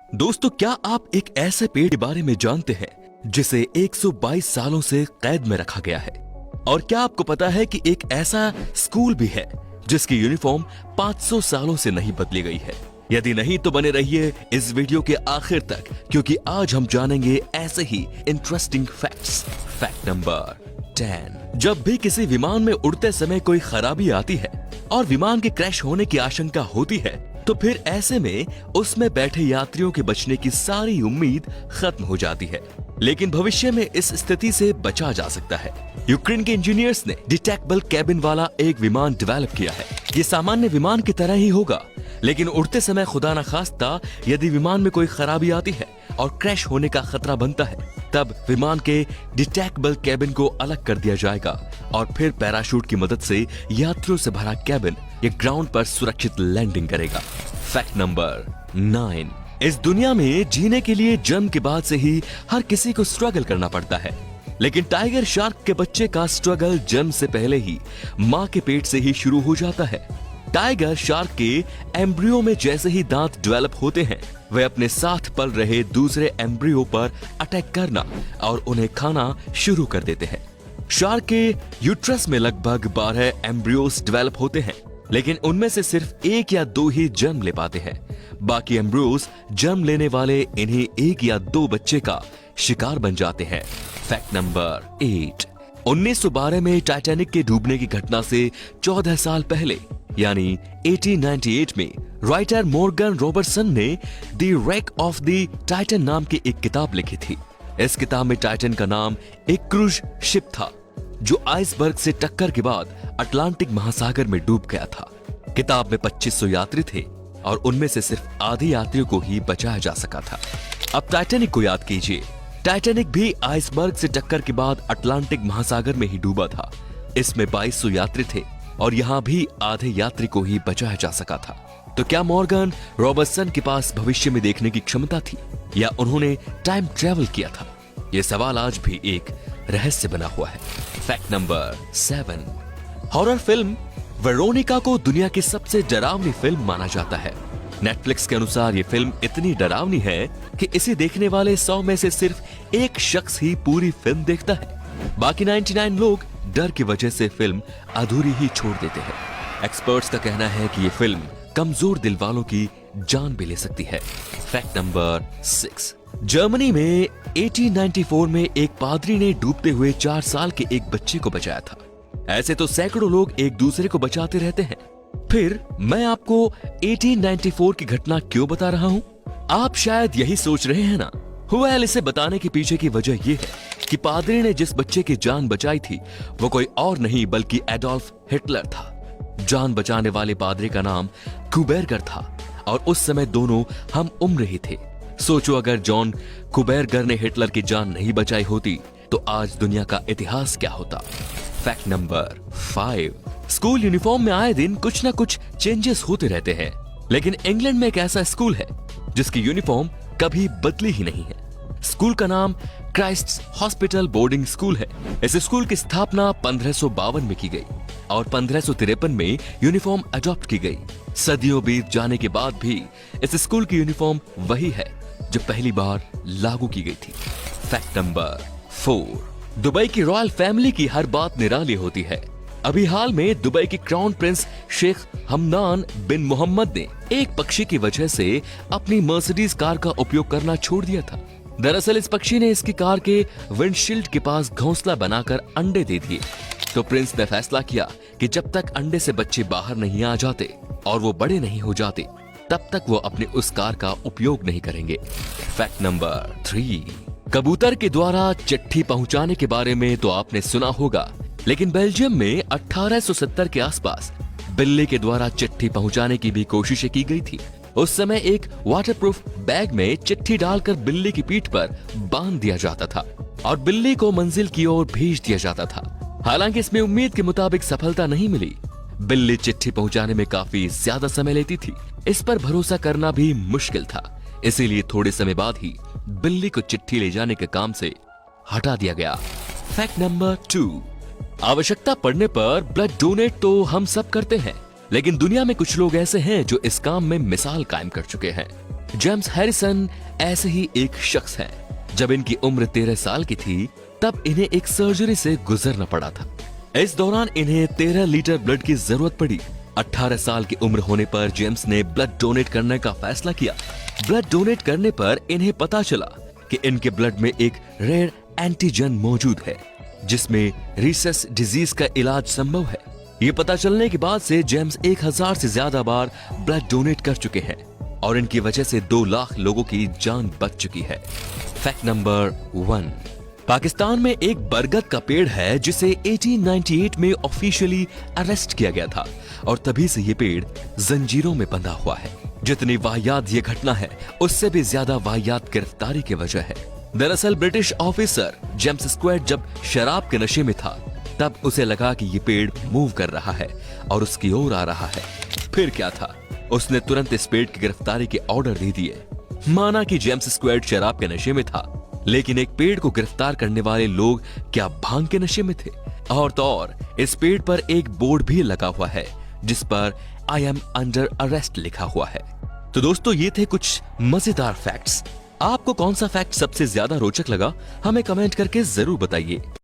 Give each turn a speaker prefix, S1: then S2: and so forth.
S1: दोस्तों, क्या आप एक ऐसे पेड़ के बारे में जानते हैं जिसे 122 सालों से कैद में रखा गया है? और क्या आपको पता है कि एक ऐसा स्कूल भी है जिसकी यूनिफॉर्म 500 सालों से नहीं बदली गई है? यदि नहीं तो बने रहिए इस वीडियो के आखिर तक, क्योंकि आज हम जानेंगे ऐसे ही इंटरेस्टिंग फैक्ट्स। Fact number 10। जब भी किसी विमान में उड़ते समय कोई खराबी आती है और विमान के क्रैश होने की आशंका होती है, तो फिर ऐसे में उसमें बैठे यात्रियों के बचने की सारी उम्मीद खत्म हो जाती है। लेकिन भविष्य में इस स्थिति से बचा जा सकता है। यूक्रेन के इंजीनियर्स ने डिटैचेबल कैबिन वाला एक विमान डेवलप किया है। ये सामान्य विमान की तरह ही होगा, लेकिन उड़ते समय खुदा न खास्ता यदि विमान में कोई खराबी आती है और क्रैश होने का खतरा बनता है, तब विमान के डिटैचेबल कैबिन को अलग कर दिया जाएगा और फिर पैराशूट की मदद से यात्रियों से भरा कैबिन ये ग्राउंड पर सुरक्षित लैंडिंग करेगा। Fact number 9। इस दुनिया में जीने के लिए जन्म के बाद से ही हर किसी को स्ट्रगल करना पड़ता है, लेकिन टाइगर शार्क के बच्चे का स्ट्रगल जन्म से पहले ही मां के पेट से ही शुरू हो जाता है। टाइगर शार्क के एम्ब्रियो में जैसे ही दांत डेवलप होते हैं, वे अपने साथ पल रहे दूसरे एम्ब्रियो पर अटैक करना और उन्हें खाना शुरू कर देते हैं। शार्क के यूट्रस में लगभग 12 एम्ब्रियोस डेवलप होते हैं, लेकिन उनमें से सिर्फ 1 या 2 ही जन्म ले पाते हैं। बाकी एम्ब्रियोस जन्म लेने वाले इन्हीं 1 या 2 बच्चे का शिकार बन जाते हैं। Fact number 8। 1912 में टाइटैनिक के डूबने की घटना से 14 साल पहले यानी 1898 में राइटर मॉर्गन रॉबर्टसन ने the Wreck of the Titan नाम की एक किताब लिखी थी। इस किताब में टाइटन का नाम एक क्रूज शिप था जो आइसबर्ग से टक्कर के बाद अटलांटिक महासागर में डूब गया था। किताब में 2500 यात्री थे और उनमें से सिर्फ आधे यात्रियों को ही बचाया जा सका था। अब टाइटैनिक को याद कीजिए। टाइटैनिक भी आइसबर्ग से टक्कर के बाद अटलांटिक महासागर में ही डूबा था। इसमें 2200 यात्री थे और यहाँ भी आधे यात्री को ही बचाया जा सका था। तो क्या मॉर्गन रॉबर्टसन के पास भविष्य में देखने की क्षमता थी या उन्होंने टाइम ट्रेवल किया था? यह सवाल आज भी एक रहस्य बना हुआ है। Fact number 7। Horror film Veronica को दुनिया की सबसे डरावनी फिल्म माना जाता है। नेटफ्लिक्स के अनुसार ये फिल्म इतनी डरावनी है कि इसे देखने वाले 100 में से सिर्फ 1 शख्स ही पूरी फिल्म देखता है। बाकी 99 लोग डर की वजह से फिल्म अधूरी ही छोड़ देते हैं। एक्सपर्ट्स का कहना है कि ये फिल्म कमजोर दिल वालों की जान भी ले सकती है। Fact number 6। जर्मनी में 1894 में एक पादरी ने डूबते हुए 4 साल के एक बच्चे को बचाया था। ऐसे तो सैकड़ों लोग एक दूसरे को बचाते रहते हैं। फिर मैं आपको 1894 की घटना क्यों बता रहा हूँ? आप शायद यही सोच रहे हैं ना। वेल, इसे बताने के पीछे की वजह यह है कि पादरी ने जिस बच्चे की जान बचाई थी वो कोई और नहीं बल्कि एडोल्फ हिटलर था। जान बचाने वाले पादरी का नाम कुबेरगर था और उस समय दोनों हम उम्र ही थे। सोचो, अगर जॉन कुबेरगर ने हिटलर की जान नहीं बचाई होती तो आज दुनिया का इतिहास क्या होता? Fact number 5। स्कूल यूनिफॉर्म में आए दिन कुछ ना कुछ चेंजेस होते रहते हैं, लेकिन इंग्लैंड में एक ऐसा स्कूल है जिसकी यूनिफॉर्म कभी बदली ही नहीं है। स्कूल का नाम क्राइस्ट हॉस्पिटल बोर्डिंग स्कूल है। इस स्कूल की स्थापना 1552 में की गई और 1553 में यूनिफॉर्म अडॉप्ट की गई। सदियों बीत जाने के बाद भी इस स्कूल की यूनिफॉर्म वही है जो पहली बार लागू की गई थी। Fact number 4। दुबई की रॉयल फैमिली की हर बात निराली होती है। अभी हाल में दुबई के क्राउन प्रिंस शेख हमदान बिन मोहम्मद ने एक पक्षी की वजह से अपनी मर्सिडीज कार का उपयोग करना छोड़ दिया था। दरअसल इस पक्षी ने इसकी कार के विंडशील्ड के पास घोंसला बनाकर अंडे दे दिए। तो प्रिंस ने फैसला किया कि जब तक अंडे से बच्चे बाहर नहीं आ जाते और वो बड़े नहीं हो जाते, तब तक वो अपने उस कार का उपयोग नहीं करेंगे। Fact number 3। कबूतर के द्वारा चिट्ठी पहुंचाने के बारे में तो आपने सुना होगा, लेकिन बेल्जियम में 1870 के आसपास बिल्ली के द्वारा चिट्ठी पहुंचाने की भी कोशिशें की गई थी। उस समय एक वाटरप्रूफ बैग में चिट्ठी डालकर बिल्ली की पीठ पर बांध दिया जाता था और बिल्ली को मंजिल की ओर भेज दिया जाता था। हालांकि इसमें उम्मीद के मुताबिक सफलता नहीं मिली। बिल्ली चिट्ठी पहुंचाने में काफी ज्यादा समय लेती थी। इस पर भरोसा करना भी मुश्किल था, इसीलिए थोड़े समय बाद ही बिल्ली को चिट्ठी ले जाने के काम से हटा दिया गया। Fact number 2। आवश्यकता पड़ने पर ब्लड डोनेट तो हम सब करते हैं, लेकिन दुनिया में कुछ लोग ऐसे हैं जो इस काम में मिसाल कायम कर चुके हैं। जेम्स हैरिसन ऐसे ही एक शख्स हैं। जब इनकी उम्र 13 साल की थी तब इन्हें एक सर्जरी से गुजरना पड़ा था। इस दौरान इन्हें 13 लीटर ब्लड की जरूरत पड़ी। 18 साल की उम्र होने पर जेम्स ने ब्लड डोनेट करने का फैसला किया। ब्लड डोनेट करने पर इन्हें पता चला कि इनके ब्लड में एक रेयर एंटीजन मौजूद है जिसमें रीसस डिजीज का इलाज संभव है। ये पता चलने के बाद से जेम्स 1000 से ज्यादा बार ब्लड डोनेट कर चुके हैं और इनकी वजह से 2 लाख लोगों की जान बच चुकी है। फैक्ट नंबर 1, पाकिस्तान में एक बरगद का पेड़ है जिसे 1898 में ऑफिशियली अरेस्ट किया गया था और तभी से ये पेड़ जंजीरों में बंधा हुआ है। जितनी वाहियात ये घटना है उससे भी ज्यादा वाहियात गिरफ्तारी की वजह है। दरअसल ब्रिटिश ऑफिसर जेम्स स्क्वेड जब शराब के नशे में था तब उसे लगा कि ये पेड़ मूव कर रहा है और उसकी ओर आ रहा है। फिर क्या था, उसने तुरंत इस पेड़ की गिरफ्तारी के ऑर्डर दे दिए। माना कि जेम्स स्क्वेड शराब के नशे में था, लेकिन एक पेड़ को गिरफ्तार करने वाले लोग क्या भांग के नशे में थे? और तो और इस पेड़ पर एक बोर्ड भी लगा हुआ है जिस पर आई एम अंडर अरेस्ट लिखा हुआ है। तो दोस्तों ये थे कुछ मजेदार फैक्ट्स। आपको कौन सा फैक्ट सबसे ज्यादा रोचक लगा हमें कमेंट करके जरूर बताइए।